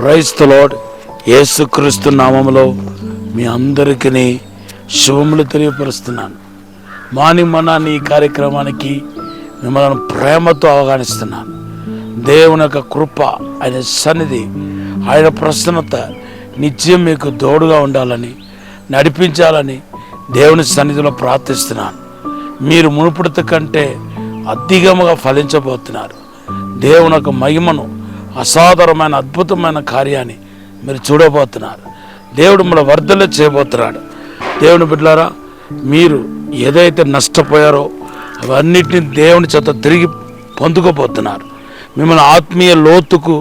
Praise the lord. యేసుక్రీస్తు నామములో మీ అందరికీ శుభములు తెలియపరుస్తున్నాను. మార్నింగ్ మన్నా ఈ కార్యక్రమానికి మిమ్మల్ని ప్రేమతో ఆహ్వానిస్తున్నాను. దేవుని యొక్క కృప, ఆయన సన్నిధి, ఆయన ప్రసన్నత నిత్యం మీకు తోడుగా ఉండాలని, నడిపించాలని దేవుని సన్నిధిలో ప్రార్థిస్తున్నాను. మీరు మునుపటి కంటే అధికముగా ఫలించబోతున్నారు. దేవుని యొక్క మహిమను, అసాధారణమైన అద్భుతమైన కార్యాన్ని మీరు చూడబోతున్నారు. దేవుడు మన వర్ధలు చేయబోతున్నాడు. దేవుని బిడ్డలారా, మీరు ఏదైతే నష్టపోయారో అవన్నిటిని దేవుని చేత తిరిగి పొందుకోబోతున్నారు. మిమ్మల్ని ఆత్మీయ లోతుకు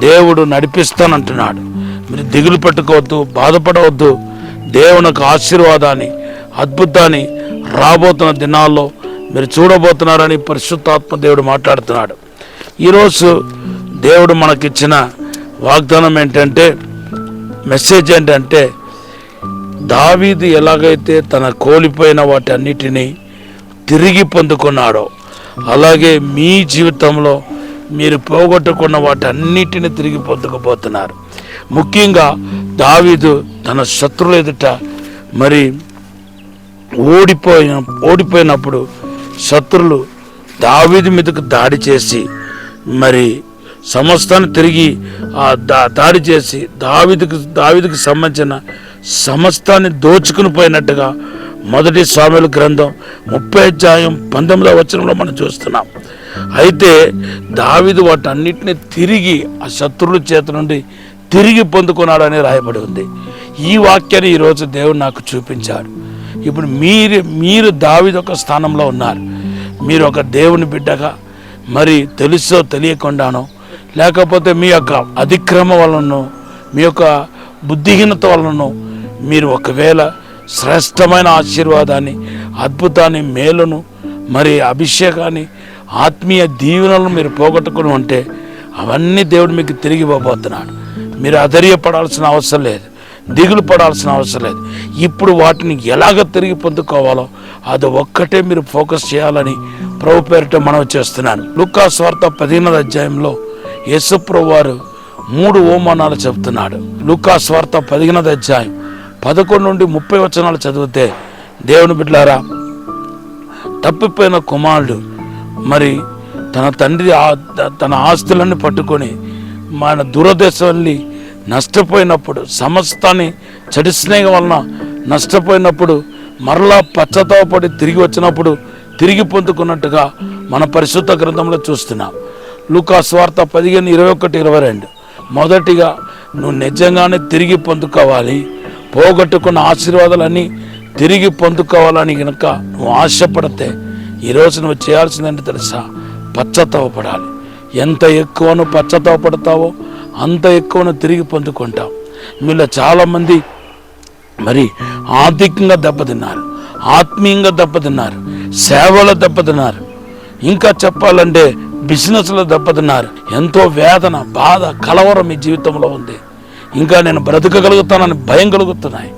దేవుడు నడిపిస్తానంటున్నాడు. మీరు దిగులు పెట్టుకోవద్దు, బాధపడవద్దు. దేవుని యొక్క ఆశీర్వాదాన్ని, అద్భుతాన్ని రాబోతున్న దినాల్లో మీరు చూడబోతున్నారని పరిశుద్ధాత్మ దేవుడు మాట్లాడుతున్నాడు. ఈరోజు దేవుడు మనకిచ్చిన వాగ్దానం ఏంటంటే, మెసేజ్ ఏంటంటే, దావీదు ఎలాగైతే తన కోల్పోయిన వాటి అన్నిటినీ తిరిగి పొందుకున్నాడో అలాగే మీ జీవితంలో మీరు పోగొట్టుకున్న వాటి అన్నిటిని తిరిగి పొందుకోబోతున్నారు. ముఖ్యంగా దావీదు తన శత్రువుల ఎదుట మరి ఓడిపోయినప్పుడు శత్రులు దావీదు మీదకు దాడి చేసి మరి సమస్తాన్ని తిరిగి దాడి చేసి దావీదుకు సంబంధించిన సమస్తాన్ని దోచుకుని పోయినట్టుగా 1 సామెలు గ్రంథం 30:19 మనం చూస్తున్నాం. అయితే దావీదు వాటన్నిటిని తిరిగి ఆ శత్రువుల చేత నుండి తిరిగి పొందుకున్నాడని రాయబడి ఉంది. ఈ వాక్యాన్ని ఈరోజు దేవుడు నాకు చూపించాడు. ఇప్పుడు మీరు దావీదు ఒక స్థానంలో ఉన్నారు. మీరు ఒక దేవుని బిడ్డగా, మరి తెలుసో తెలియకుండానో, లేకపోతే మీ యొక్క అతిక్రమ వలనో, మీ యొక్క బుద్ధిహీనత వలనో మీరు ఒకవేళ శ్రేష్టమైన ఆశీర్వాదాన్ని, అద్భుతాన్ని, మేలును, మరి అభిషేకాన్ని, ఆత్మీయ దీవెనలను మీరు పోగొట్టుకుని ఉంటే అవన్నీ దేవుడు మీకు తిరిగి ఇవ్వబోతున్నాడు. మీరు అధైర్యపడాల్సిన అవసరం లేదు, దిగులు పడాల్సిన అవసరం లేదు. ఇప్పుడు వాటిని ఎలాగ తిరిగి పొందుకోవాలో అది ఒక్కటే మీరు ఫోకస్ చేయాలని ప్రభు పేరిట మనవి చేస్తున్నాను. లూకా సువార్త 15వ అధ్యాయంలో యేసుప్రభు వారు 3 ఓమానాలు చెబుతున్నాడు. లూకా సువార్త 15వ అధ్యాయం 11 నుండి 30 వచనాలు చదివితే, దేవుని బిడ్డలారా, తప్పిపోయిన కుమారుడు మరి తన తండ్రి తన ఆస్తులన్నీ పట్టుకొని మన దురదేశం వెళ్ళి నష్టపోయినప్పుడు, సమస్తాన్ని చెడు స్నేహం వలన నష్టపోయినప్పుడు మరలా పశ్చాత్తాపడి తిరిగి వచ్చినప్పుడు తిరిగి పొందుకున్నట్టుగా మన పరిశుద్ధ గ్రంథంలో చూస్తున్నాం. లూకా సువార్త 15:21-22. మొదటిగా నువ్వు నిజంగానే తిరిగి పొందుకోవాలి, పోగొట్టుకున్న ఆశీర్వాదాలన్నీ తిరిగి పొందుకోవాలని కనుక నువ్వు ఆశపడితే ఈరోజు నువ్వు చేయాల్సిందంటే తెలుసా? పశ్చాత్తాపడాలి. ఎంత ఎక్కువ నువ్వు పశ్చాత్తాపడతావో అంత ఎక్కువ నువ్వు తిరిగి పొందుకుంటావు. మీలో చాలామంది మరి ఆర్థికంగా దెబ్బతిన్నారు, ఆత్మీయంగా దెబ్బతిన్నారు, సేవలో దెబ్బతిన్నారు, ఇంకా చెప్పాలంటే బిజినెస్లో దెబ్బతిన్నారు. ఎంతో వేదన, బాధ, కలవరం మీ జీవితంలో ఉంది. ఇంకా నేను బ్రతకగలుగుతానని భయం కలుగుతున్నాయి.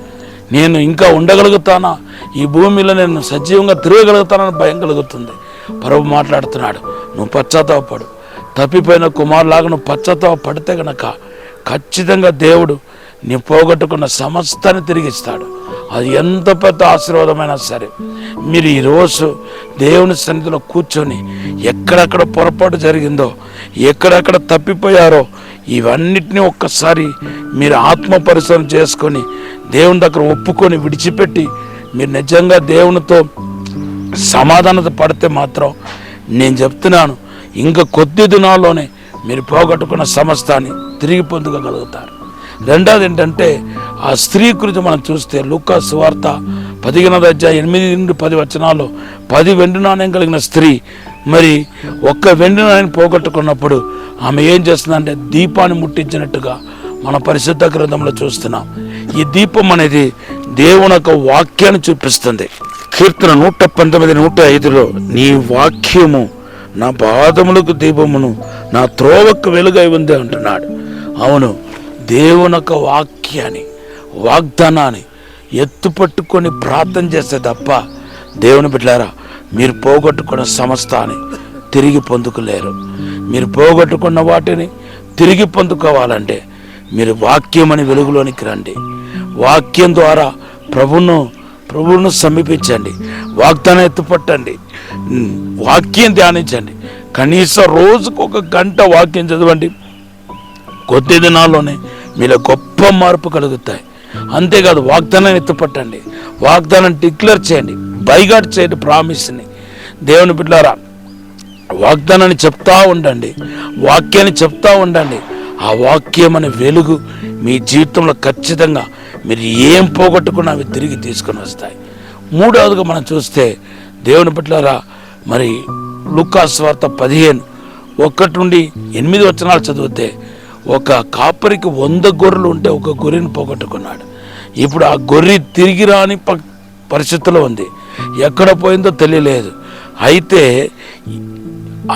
నేను ఇంకా ఉండగలుగుతానా, ఈ భూమిలో నేను సజీవంగా తిరగగలుగుతానని భయం కలుగుతుంది. ప్రభు మాట్లాడుతున్నాడు, నువ్వు పశ్చాత్తాపడు. తప్పిపోయిన కుమారులాగా నువ్వు పశ్చాత్తాపడితే గనక ఖచ్చితంగా దేవుడు నీ పోగొట్టుకున్న సమస్తాన్ని తిరిగిస్తాడు. అది ఎంత పెద్ద ఆశీర్వాదమైనా సరే మీరు ఈరోజు దేవుని సన్నిధిలో కూర్చొని ఎక్కడెక్కడ పొరపాటు జరిగిందో, ఎక్కడెక్కడ తప్పిపోయారో ఇవన్నిటినీ ఒక్కసారి మీరు ఆత్మ పరిశీలన చేసుకొని దేవుని దగ్గర ఒప్పుకొని విడిచిపెట్టి మీరు నిజంగా దేవునితో సమాధానత పడితే మాత్రం నేను చెప్తున్నాను, ఇంకా కొద్ది దినాల్లోనే మీరు పోగొట్టుకున్న సమస్తాన్ని తిరిగి పొందుకోగలుగుతారు. రెండవది ఏంటంటే, ఆ స్త్రీ గురించి మనం చూస్తే లూకా సువార్త 15వ అధ్యాయం 8-10 వచనాల్లో 10 వెండి నాణ్యం కలిగిన స్త్రీ మరి ఒక్క వెండి నాణ్యం పోగొట్టుకున్నప్పుడు ఆమె ఏం చేస్తుందంటే దీపాన్ని ముట్టించినట్టుగా మన పరిశుద్ధ గ్రంథంలో చూస్తున్నాం. ఈ దీపం అనేది దేవుని యొక్క వాక్యాన్ని చూపిస్తుంది. కీర్తన 119:105లో నీ వాక్యము నా పాదములకు దీపమును, నా త్రోవకు వెలుగై ఉంది అంటున్నాడు. అవును, దేవుని యొక్క వాక్యాన్ని, వాగ్దానాన్ని ఎత్తుపట్టుకొని ప్రార్థన చేస్తే తప్ప దేవుని బిడ్డలారా మీరు పోగొట్టుకున్న సమస్తాన్ని తిరిగి పొందుకోలేరు. మీరు పోగొట్టుకున్న వాటిని తిరిగి పొందుకోవాలంటే మీరు వాక్యం అనే వెలుగులోనికి రండి. వాక్యం ద్వారా ప్రభువును సమీపించండి. వాగ్దానం ఎత్తుపట్టండి. వాక్యం ధ్యానించండి. కనీసం రోజుకు 1 గంట వాక్యం చదవండి. కొద్ది దినాల్లోనే మీలో గొప్ప మార్పు కలుగుతాయి. అంతేకాదు వాగ్దానాన్ని ఎత్తుపట్టండి. వాగ్దానం డిక్లేర్ చేయండి. బైగాట్ చేయండి ప్రామిస్ని. దేవుని బిడ్డలారా, వాగ్దానాన్ని చెప్తా ఉండండి. వాక్యాన్ని చెప్తా ఉండండి. ఆ వాక్యం అనే వెలుగు మీ జీవితంలో ఖచ్చితంగా మీరు ఏం పోగొట్టుకున్నా అవి తిరిగి తీసుకొని వస్తాయి. మూడవదిగా మనం చూస్తే దేవుని బిడ్డలారా, మరి లూకాసు సువార్త 15:1-8 చదివితే, ఒక కాపరికి 100 గొర్రెలు ఉంటే 1 గొర్రెని పోగొట్టుకున్నాడు. ఇప్పుడు ఆ గొర్రె తిరిగి రాని పరిస్థితిలో ఉంది. ఎక్కడ పోయిందో తెలియలేదు. అయితే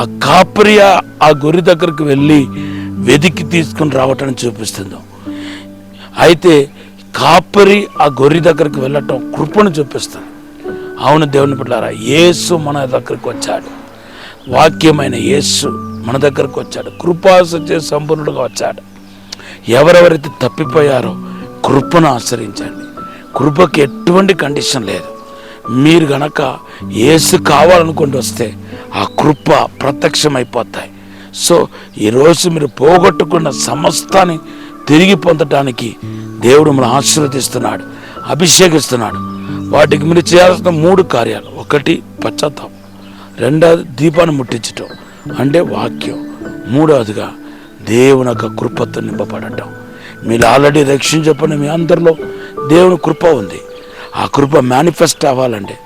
ఆ కాపరి ఆ గొర్రె దగ్గరికి వెళ్ళి వెతికి తీసుకుని రావటాన్ని చూపిస్తుంది. అయితే కాపరి ఆ గొర్రె దగ్గరికి వెళ్ళటం కృపను చూపిస్తుంది. అవును దేవుని బిడ్డలారా, యేసు మన దగ్గరికి వచ్చాడు. వాక్యమైన యేసు మన దగ్గరకు వచ్చాడు. కృపాసత్య సంపూర్ణుడుగా వచ్చాడు. ఎవరెవరైతే తప్పిపోయారో కృపను ఆశ్రయించండి. కృపకి ఎటువంటి కండిషన్ లేదు. మీరు గనక యేసు కావాలనుకుంటూ వస్తే ఆ కృప ప్రత్యక్షమైపోతాయి. సో ఈరోజు మీరు పోగొట్టుకున్న సమస్తాన్ని తిరిగి పొందటానికి దేవుడు మనం ఆశీర్వదిస్తున్నాడు, అభిషేకిస్తున్నాడు. వాటికి మీరు చేయాల్సిన 3 కార్యాలు. 1 పశ్చాత్తాపం, 2 దీపాన్ని ముట్టించటం అంటే వాక్యం, 3వదిగా దేవుని యొక్క కృపతో నింపబడటం. మీరు ఆల్రెడీ రక్షించబడిన మీ అందరిలో దేవుని కృప ఉంది. ఆ కృప మేనిఫెస్ట్ అవ్వాలంటే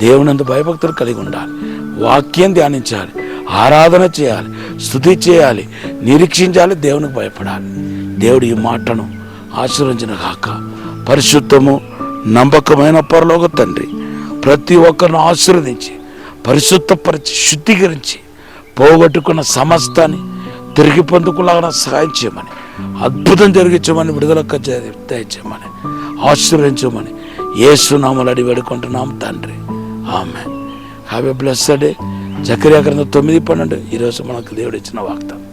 దేవుని అంత భయభక్తులు కలిగి ఉండాలి. వాక్యం ధ్యానించాలి, ఆరాధన చేయాలి, స్తుతి చేయాలి, నిరీక్షించాలి, దేవునికి భయపడాలి. దేవుడు ఈ మాటను ఆశీర్వదించిన గాక. పరిశుద్ధము నమ్మకమైన పరలోక తండ్రి, ప్రతి ఒక్కరిని ఆశీర్వదించి పరిశుద్ధపరిచి శుద్ధీకరించి పోగొట్టుకున్న సమస్తాన్ని తిరిగి పొందుకులాగా సహాయం చేయమని, అద్భుతం జరిగించమని, విడుదల దయచేయమని, ఆశీర్వదించమని యేసు నామములో అడిగి వేడుకుంటున్నాం తండ్రి. Amen. Have a blessed day. Zechariah గ్రంథం 9:12 ఈరోజు మనకు దేవుడు ఇచ్చిన వాగ్దానం.